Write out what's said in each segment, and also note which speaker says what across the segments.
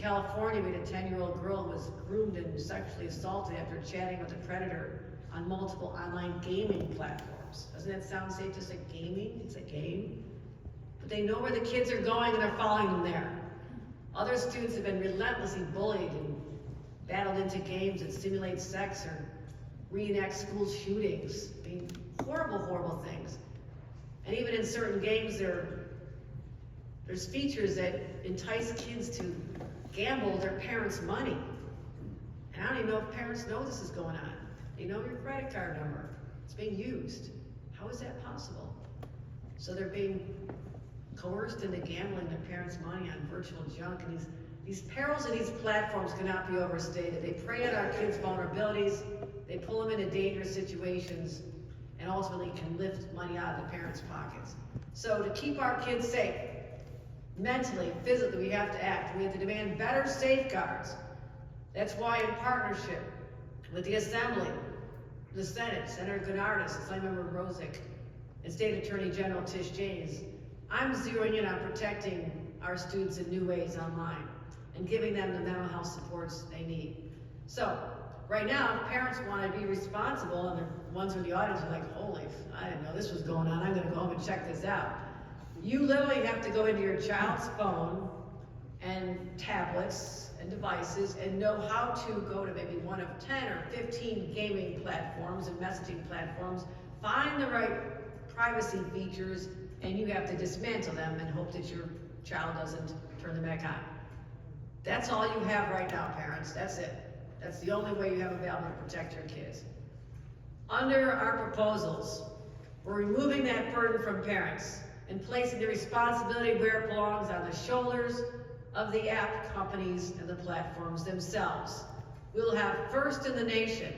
Speaker 1: California, we had a 10-year-old girl who was groomed and sexually assaulted after chatting with a predator on multiple online gaming platforms. Doesn't that sound safe? Just like gaming, it's a game. But they know where the kids are going and they're following them there. Other students have been relentlessly bullied and battled into games that simulate sex or reenact school shootings. I mean, horrible, horrible things. And even in certain games, there's features that entice kids to gamble their parents' money. And I don't even know if parents know this is going on. They know your credit card number. It's being used. How is that possible? So they're being coerced into gambling their parents' money on virtual junk. And these perils of these platforms cannot be overstated. They prey on our kids' vulnerabilities. They pull them into dangerous situations and ultimately can lift money out of the parents' pockets. So to keep our kids safe, mentally, physically, we have to act. We have to demand better safeguards. That's why in partnership with the Assembly, the Senate, Senator Goodardis, Assemblymember Rosick, and State Attorney General Tish James, I'm zeroing in on protecting our students in new ways online and giving them the mental health supports they need. So, right now, parents want to be responsible, and the ones in the audience are like, holy, I didn't know this was going on. I'm going to go home and check this out. You literally have to go into your child's phone and tablets and devices and know how to go to maybe one of 10 or 15 gaming platforms and messaging platforms, find the right privacy features, and you have to dismantle them and hope that your child doesn't turn them back on. That's all you have right now, parents. That's it. That's the only way you have available to protect your kids. Under our proposals, we're removing that burden from parents and placing the responsibility where it belongs on the shoulders of the app companies and the platforms themselves. We'll have first in the nation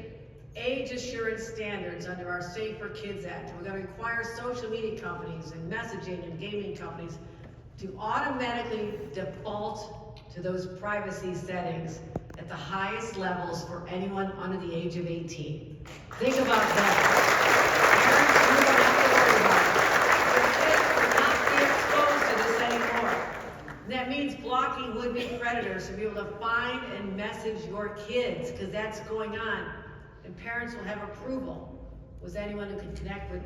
Speaker 1: age assurance standards under our Safer Kids Act. We're going to require social media companies and messaging and gaming companies to automatically default to those privacy settings at the highest levels for anyone under the age of 18. Think about that. That means blocking would-be predators to be able to find and message your kids, because that's going on. And parents will have approval with anyone who can connect with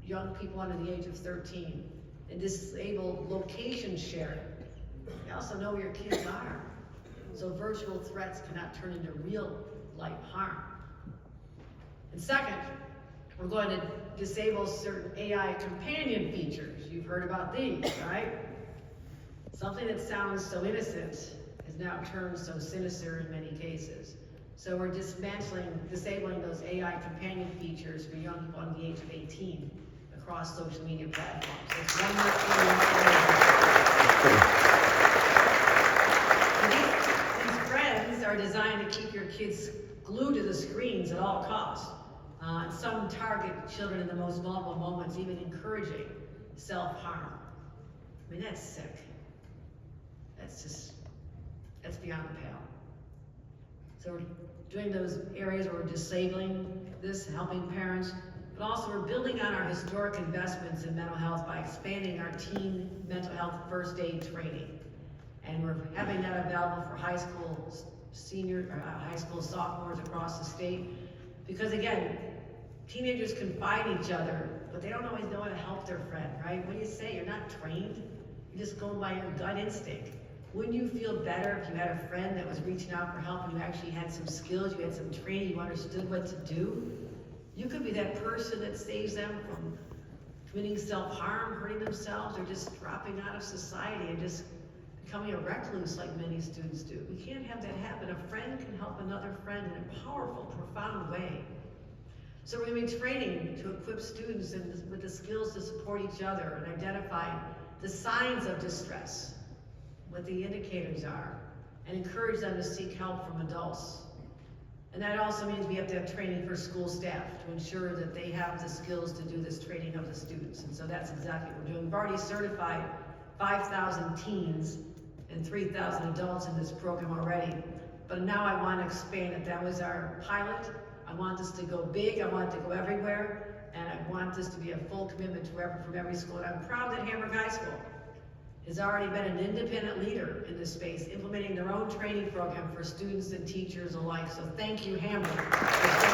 Speaker 1: young people under the age of 13 and disable location sharing. You also know where your kids are, so virtual threats cannot turn into real life harm. And second, we're going to disable certain AI companion features. You've heard about these, right? Something that sounds so innocent is now turned so sinister in many cases. So we're disabling those AI companion features for young people under the age of 18 across social media platforms. It's one more thing. These friends are designed to keep your kids glued to the screens at all costs. Some target children in the most vulnerable moments, even encouraging self-harm. I mean, that's sick. That's beyond the pale. So we're doing those areas where we're disabling this, helping parents, but also we're building on our historic investments in mental health by expanding our teen mental health first aid training. And we're having that available for high school sophomores across the state. Because again, teenagers confide in each other, but they don't always know how to help their friend, right? What do you say? You're not trained. You're just going by your gut instinct. Wouldn't you feel better if you had a friend that was reaching out for help and you actually had some skills, you had some training, you understood what to do? You could be that person that saves them from committing self-harm, hurting themselves, or just dropping out of society and just becoming a recluse like many students do. We can't have that happen. A friend can help another friend in a powerful, profound way. So we're going to be training to equip students with the skills to support each other and identify the signs of distress, what the indicators are, and encourage them to seek help from adults. And that also means we have to have training for school staff to ensure that they have the skills to do this training of the students. And so that's exactly what we're doing. We've already certified 5,000 teens and 3,000 adults in this program already. But now I want to expand it. That was our pilot. I want this to go big. I want it to go everywhere. And I want this to be a full commitment from every school. And I'm proud that Hamburg High School has already been an independent leader in this space, implementing their own training program for students and teachers alike. So thank you, Hamburg, for